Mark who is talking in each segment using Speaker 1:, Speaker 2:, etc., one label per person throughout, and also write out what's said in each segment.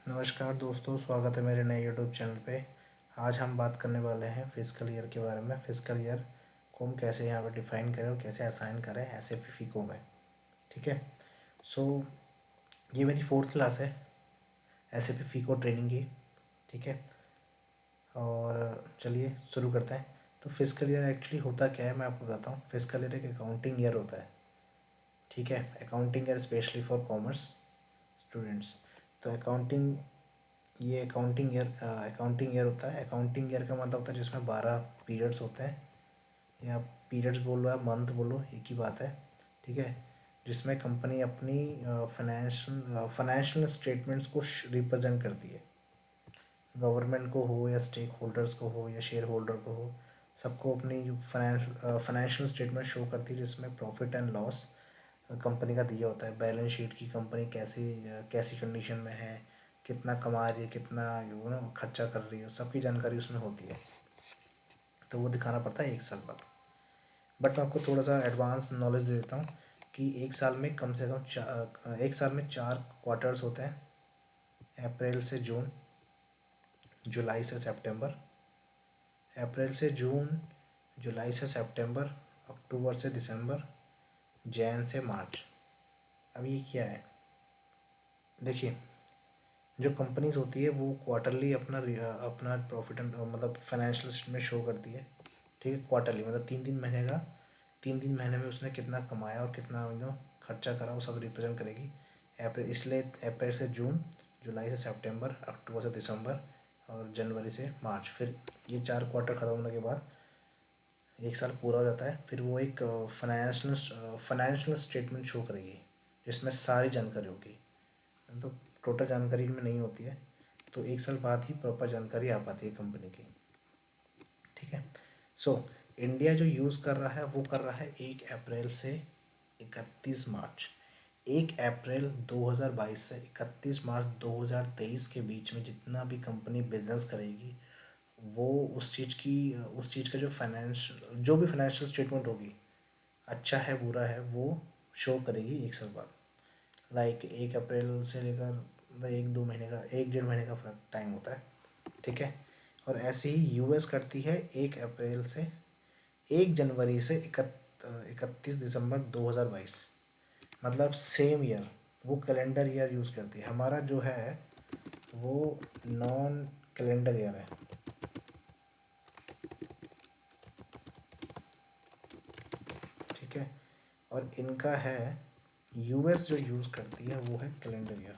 Speaker 1: नमस्कार दोस्तों, स्वागत है मेरे नए यूट्यूब चैनल पे। आज हम बात करने वाले हैं फिजिकल ईयर के बारे में। फिजिकल ईयर को हम कैसे यहाँ पर डिफ़ाइन करें और कैसे असाइन करें एसएपी फीको में। ठीक है। सो ये मेरी 4th क्लास है एसएपी फीको ट्रेनिंग की। ठीक है। और चलिए शुरू करते हैं। तो फिजिकल ईयर एक्चुअली होता क्या है मैं आपको बताता हूँ। फिजिकल ईयर एक अकाउंटिंग ईयर होता है। ठीक है। Accounting year specially for commerce students. तो ये अकाउंटिंग ईयर होता है। अकाउंटिंग ईयर का मतलब होता है जिसमें 12 पीरियड्स होते हैं, या पीरियड्स बोलो या मंथ बोलो, एक ही बात है। ठीक है। जिसमें कंपनी अपनी फाइनेंशियल स्टेटमेंट्स को रिप्रेजेंट करती है। गवर्नमेंट को हो या स्टेक होल्डर्स को हो या शेयर होल्डर को हो, सबको अपनी फाइनेंशियल स्टेटमेंट शो करती है जिसमें प्रॉफिट एंड लॉस कंपनी का दिया होता है। बैलेंस शीट की कंपनी कैसी कैसी कंडीशन में है, कितना कमा रही है, कितना खर्चा कर रही है, सबकी जानकारी उसमें होती है। तो वो दिखाना पड़ता है एक साल बाद। बट मैं आपको थोड़ा सा एडवांस नॉलेज दे देता हूँ कि एक साल में कम से कम एक साल में 4 क्वार्टर्स होते हैं। अप्रैल से जून, जुलाई से सितंबर, अप्रैल से जून, जुलाई से सितंबर, अक्टूबर से दिसंबर, जैन से मार्च। अब ये क्या है, देखिए, जो कंपनीज होती है वो क्वार्टरली अपना प्रॉफिट एंड मतलब फाइनेंशियल स्टेटमेंट शो करती है। ठीक है। क्वार्टरली मतलब 3-3 महीने का, 3-3 महीने में उसने कितना कमाया और कितना खर्चा करा, वो सब रिप्रेजेंट करेगी। अप्रैल, इसलिए अप्रैल से जून, जुलाई से सितंबर, अक्टूबर से दिसंबर और जनवरी से मार्च। फिर ये 4 क्वार्टर ख़त्म होने के बाद एक साल पूरा हो जाता है। फिर वो एक फाइनेंशियल स्टेटमेंट शो करेगी जिसमें सारी जानकारी होगी। तो टोटल जानकारी इनमें नहीं होती है, तो एक साल बाद ही प्रॉपर जानकारी आ पाती है कंपनी की। ठीक है। सो इंडिया जो यूज़ कर रहा है वो कर रहा है 1 अप्रैल से 31 मार्च। 1 अप्रैल 2022 से 31 मार्च 2023 के बीच में जितना भी कंपनी बिजनेस करेगी, वो उस चीज़ का जो भी फाइनेंशियल स्टेटमेंट होगी, अच्छा है बुरा है, वो शो करेगी एक साल बाद। लाइक 1 अप्रैल से लेकर मतलब 1-2 महीने का, 1-1.5 महीने का फर्क टाइम होता है। ठीक है। और ऐसे ही यूएस करती है 1 अप्रैल से 1 जनवरी से 31 दिसंबर 2022, मतलब सेम ईयर, वो कैलेंडर ईयर यूज़ करती है। हमारा जो है वो नॉन कैलेंडर ईयर है। ठीक है। और इनका है, यूएस जो यूज़ करती है वो है कैलेंडर ईयर।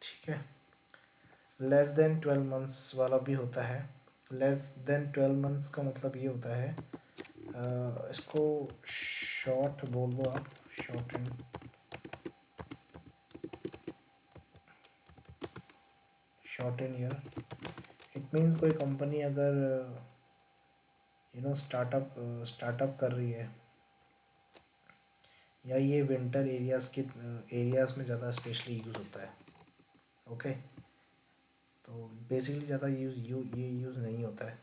Speaker 1: ठीक है। लेस देन 12 मंथ्स वाला भी होता है। लेस देन 12 मंथ्स का मतलब ये होता है, इसको शॉर्ट बोल दो आप, short and year. It means कोई कंपनी अगर स्टार्टअप कर रही है, या ये विंटर एरियाज़ में ज़्यादा स्पेशली यूज़ होता है। ओके। तो बेसिकली ज़्यादा ये यूज़ नहीं होता है।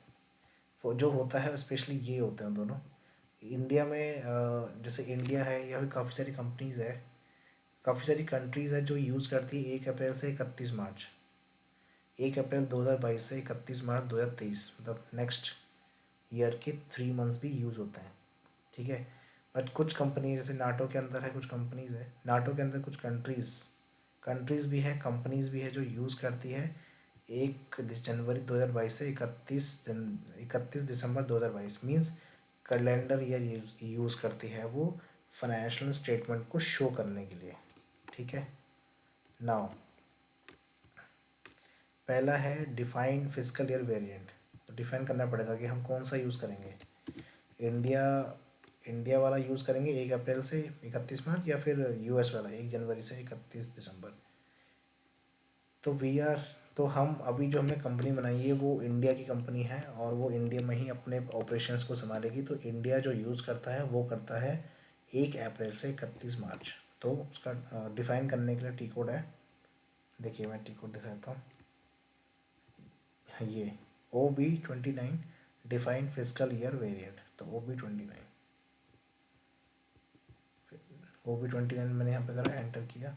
Speaker 1: जो होता है स्पेशली ये होते हैं दोनों। इंडिया में जैसे इंडिया है, या फिर काफ़ी सारी कंपनीज़ है, काफ़ी सारी कंट्रीज़ है जो यूज़ करती है 1 अप्रैल से 31 मार्च। 1 अप्रैल 2022 से 31 मार्च 2023, मतलब नेक्स्ट ईयर के 3 मंथ्स भी यूज़ होते हैं। ठीक है। बट कुछ कंपनी, जैसे नाटो के अंदर है कुछ कंपनीज़ है, नाटो के अंदर कुछ कंट्रीज़ भी है, कंपनीज़ भी है जो यूज़ करती है 1 जनवरी 2022 से 31 दिसंबर 2022, मीन्स कैलेंडर ईयर यूज़ करती है वो फाइनेंशियल स्टेटमेंट को शो करने के लिए। ठीक है। नाउ पहला है डिफाइन फिजिकल ईयर वेरिएंट। तो डिफाइन करना पड़ेगा कि हम कौन सा यूज़ करेंगे। इंडिया इंडिया वाला यूज़ करेंगे 1 अप्रैल से 31 मार्च, या फिर यूएस वाला 1 जनवरी से 31 दिसंबर। तो तो हम अभी जो हमने कंपनी बनाई है वो इंडिया की कंपनी है, और वो इंडिया में ही अपने ऑपरेशंस को संभालेगी। तो इंडिया जो यूज़ करता है वो करता है 1 अप्रैल से 31 मार्च। तो उसका डिफ़ाइन करने के लिए टी कोड है। देखिए मैं टी कोड दिखाता हूँ। ये OB29 define physical year variant. तो OB29 OB29 मैंने यहाँ पे करा, एंटर किया।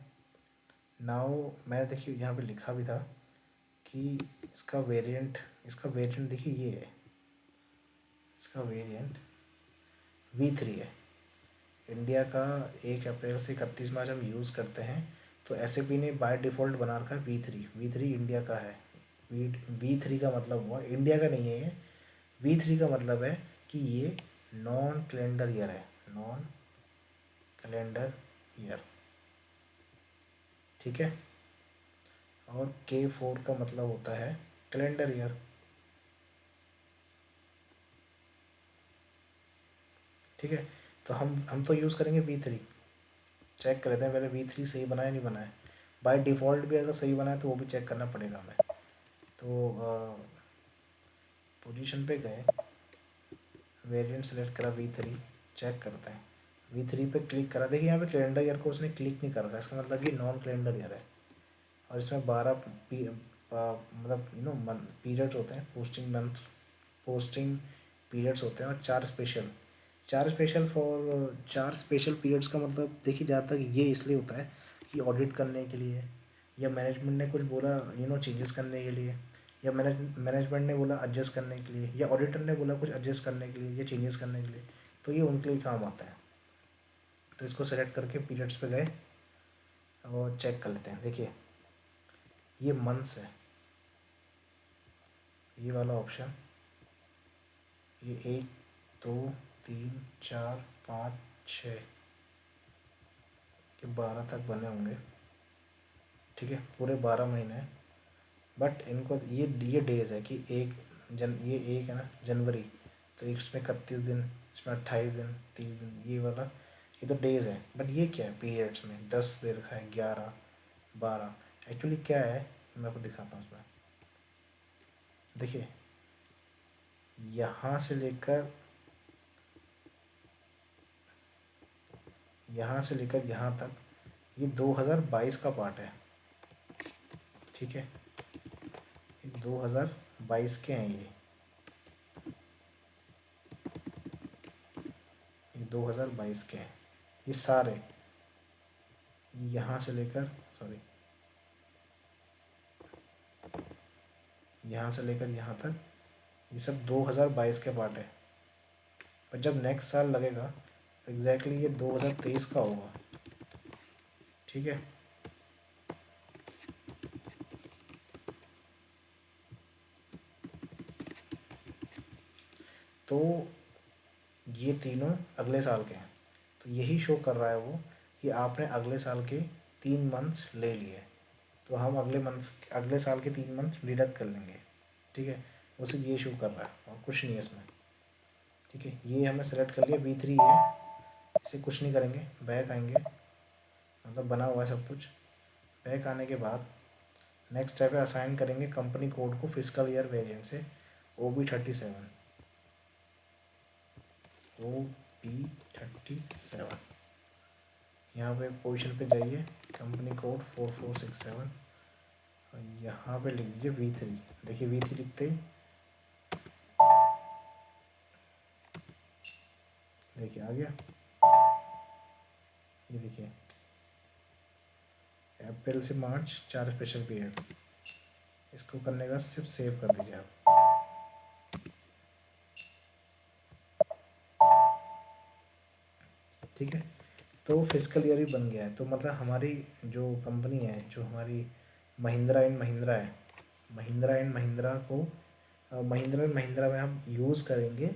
Speaker 1: नाउ मैं देखिए यहाँ पे लिखा भी था कि इसका वेरिएंट देखिए ये है, इसका वेरिएंट V3 है। इंडिया का 1 अप्रैल से 31 मार्च हम यूज़ करते हैं, तो SAP ने बाय डिफ़ॉल्ट बना रखा है V3 इंडिया का है। V3 का मतलब हुआ इंडिया का नहीं है ये। V3 का मतलब है कि ये नॉन कैलेंडर ईयर है, नॉन कैलेंडर ईयर, ठीक है। और K4 का मतलब होता है कैलेंडर ईयर, ठीक है। तो हम तो यूज़ करेंगे V3। चेक कर लेते हैं पहले V3 सही बना है नहीं बना है। बाय डिफ़ॉल्ट भी अगर सही बना है तो वो भी चेक करना पड़ेगा हमें। तो पोजीशन पे गए, वेरिएंट सेलेक्ट करा V3, चेक करते हैं। V3 पे क्लिक करा, देखिए यहाँ पे कैलेंडर ईयर को उसने क्लिक नहीं कर रखा, इसका मतलब कि नॉन कैलेंडर ईयर है। और इसमें 12 मतलब पीरियड्स होते हैं, पोस्टिंग पीरियड्स होते हैं, और 4 स्पेशल पीरियड्स का मतलब देखिए जहाँ तक ये इसलिए होता है कि ऑडिट करने के लिए, या मैनेजमेंट ने कुछ बोला चेंजेस करने के लिए, या मैनेजमेंट ने बोला एडजस्ट करने के लिए, या ऑडिटर ने बोला कुछ एडजस्ट करने के लिए या चेंजेस करने के लिए, तो ये उनके लिए काम आता है। तो इसको सेलेक्ट करके पीरियड्स पे गए और चेक कर लेते हैं। देखिए ये मंथ्स है, ये वाला ऑप्शन, ये 1 2 3 4 5 6 के 12 तक बने होंगे, ठीक है, पूरे 12 महीने हैं। बट इनको ये डेज है कि ये एक है ना जनवरी, तो इसमें 31 दिन, इसमें 28 दिन, 30 दिन, ये वाला ये तो डेज है। बट ये क्या है, पीरियड्स में 10 दे रखा है, 11 12, एक्चुअली क्या है मैं आपको दिखाता हूँ इसमें। देखिए यहाँ से लेकर यहाँ तक ये 2022 का पार्ट है, ठीक है। ये 2022 के हैं, ये 2022 के हैं, ये सारे यहाँ से लेकर यहाँ से लेकर यहाँ तक, ये सब 2022 के पार्ट है। पर जब नेक्स्ट साल लगेगा तो एग्जैक्टली ये 2023 का होगा, ठीक है। तो ये तीनों अगले साल के हैं, तो यही शो कर रहा है वो कि आपने अगले साल के 3 मंथ्स ले लिए, तो हम अगले साल के 3 मंथ डिडक्ट कर लेंगे, ठीक है। वो सिर्फ ये शो कर रहा है और कुछ नहीं है इसमें, ठीक है। ये हमने सेलेक्ट कर लिया, V3 है, इसे कुछ नहीं करेंगे, बैक आएंगे, मतलब बना हुआ है सब कुछ। बैक आने के बाद नेक्स्ट स्टेप है, असाइन करेंगे कंपनी कोड को फिजिकल ईयर वेरिएंट से OB37, OB37। यहाँ पे पोजीशन पे जाइए, कंपनी कोड 4467, और यहाँ पे लिख दीजिए V3। देखिए V3 लिखते ही देखिए आ गया, ये देखिए अप्रैल से मार्च 4 स्पेशल पीरियड। इसको करने के बाद सिर्फ सेव कर दीजिए आप, ठीक है। तो फिजिकल ईयर ही बन गया है। तो मतलब हमारी जो कंपनी है, जो हमारी महिंद्रा एंड महिंद्रा है, महिंद्रा एंड महिंद्रा में हम यूज़ करेंगे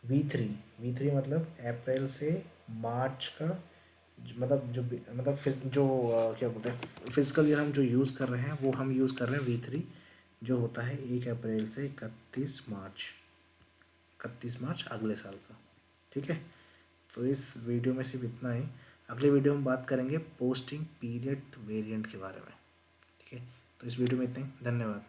Speaker 1: V3 मतलब अप्रैल से मार्च का, क्या बोलते हैं, फिजिकल ईयर हम जो यूज़ कर रहे हैं वो हम यूज़ कर रहे हैं V3, जो होता है 1 अप्रैल से 31 मार्च अगले साल का, ठीक है। तो इस वीडियो में सिर्फ इतना ही। अगले वीडियो में बात करेंगे पोस्टिंग पीरियड वेरिएंट के बारे में, ठीक है। तो इस वीडियो में इतना ही, धन्यवाद।